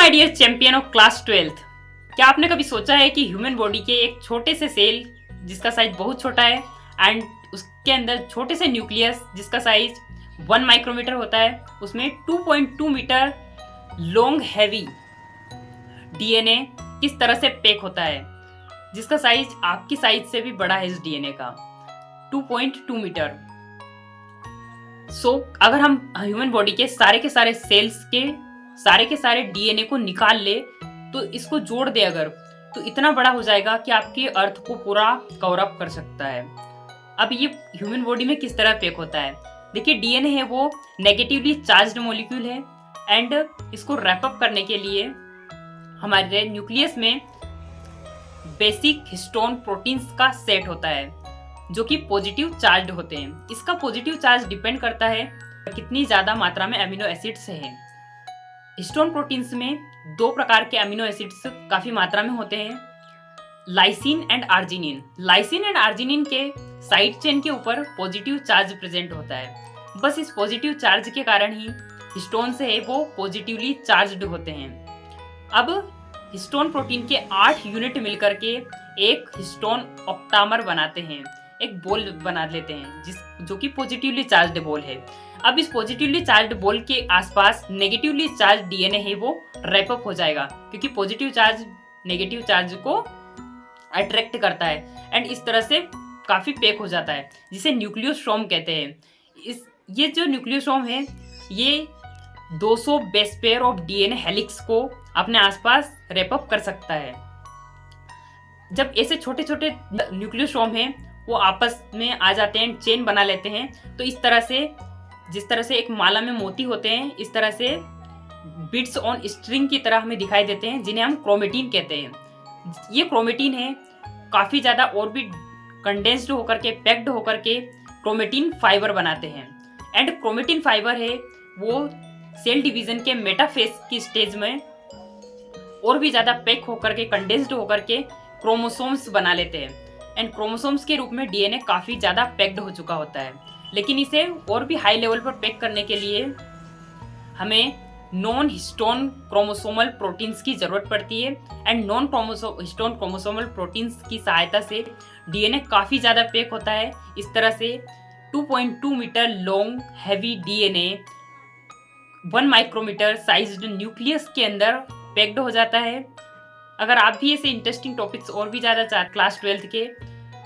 My dear champion of class 12th, क्या आपने कभी सोचा है कि ह्यूमन बॉडी के एक छोटे से सेल जिसका साइज बहुत छोटा है एंड उसके अंदर छोटे से न्यूक्लियस जिसका साइज 1 माइक्रोमीटर होता है, उसमें 2.2 मीटर लॉन्ग हैवी डीएनए किस तरह से पैक होता है, जिसका साइज आपकी साइज से भी बड़ा है इस डीएनए का 2.2 मीटर। अगर हम ह्यूमन बॉडी के सारे सेल्स के सारे डीएनए को निकाल ले तो इसको जोड़ दे अगर, तो इतना बड़ा हो जाएगा कि आपके अर्थ को पूरा कवर अप कर सकता है। अब ये ह्यूमन बॉडी में किस तरह पैक होता है, देखिए डीएनए है वो नेगेटिवली चार्ज्ड मॉलिक्यूल है एंड इसको रैप अप करने के लिए हमारे न्यूक्लियस में बेसिक हिस्टोन प्रोटीन्स का सेट होता है जो कि पॉजिटिव चार्ज्ड होते हैं। इसका पॉजिटिव चार्ज डिपेंड करता है कितनी ज्यादा मात्रा में अमीनो एसिड्स हैं। हिस्टोन प्रोटीन्स में 2 प्रकार के अमीनो एसिड्स काफी मात्रा में होते हैं, lysine and arginine. Lysine and arginine के साइड चेन के ऊपर पॉजिटिव चार्ज प्रेजेंट होता है। बस इस पॉजिटिव चार्ज के कारण ही हिस्टोन से है वो पॉजिटिवली चार्ज्ड होते हैं। अब हिस्टोन प्रोटीन के 8 यूनिट मिलकर के एक हिस्टोन ऑक्टामर बनाते हैं, एक बॉल बना लेते हैं जो कि पॉजिटिवली चार्ज्ड बॉल है। अब इस पॉजिटिवली चार्ज्ड बॉल के आसपास नेगेटिवली चार्ज डीएनए है वो रैप अप हो जाएगा, क्योंकि पॉजिटिव चार्ज नेगेटिव चार्ज को अट्रैक्ट करता है एंड इस तरह से काफी पैक हो जाता है, जिसे न्यूक्लियोसोम कहते हैं। ये जो न्यूक्लियोसोम है ये 200 base pair of DNA helix को अपने आसपास रैप अप कर सकता है। जब ऐसे छोटे छोटे न्यूक्लियोसोम हैं वो आपस में आ जाते हैं, चेन बना लेते हैं, तो इस तरह से जिस तरह से एक माला में मोती होते हैं, इस तरह से बिट्स ऑन स्ट्रिंग की तरह हमें दिखाई देते हैं, जिन्हें हम क्रोमेटिन कहते हैं। ये क्रोमेटिन है काफ़ी ज़्यादा और भी कंडेंस्ड होकर के पैक्ड होकर के क्रोमेटिन फाइबर बनाते हैं। एंड क्रोमेटिन फाइबर है वो सेल डिवीजन के मेटाफेज की स्टेज में और भी ज़्यादा पैक होकर के कंडेंस्ड होकर के क्रोमोसोम्स बना लेते हैं। एंड क्रोमोसोम्स के रूप में डीएनए काफ़ी ज़्यादा पैक्ड हो चुका होता है, लेकिन इसे और भी हाई लेवल पर पैक करने के लिए हमें नॉन हिस्टोन क्रोमोसोमल प्रोटीन्स की ज़रूरत पड़ती है। And non histone chromosomal proteins की सहायता से डीएनए काफ़ी ज़्यादा पैक होता है। इस तरह से 2.2 metre long heavy DNA 1 micrometre sized nucleus के अंदर पैक्ड हो जाता है। अगर आप भी ऐसे इंटरेस्टिंग टॉपिक्स और भी ज़्यादा क्लास 12th के,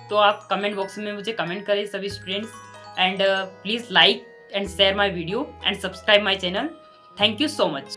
तो आप कमेंट बॉक्स में मुझे कमेंट करें सभी students. And please like and share my video and subscribe my channel. Thank you so much.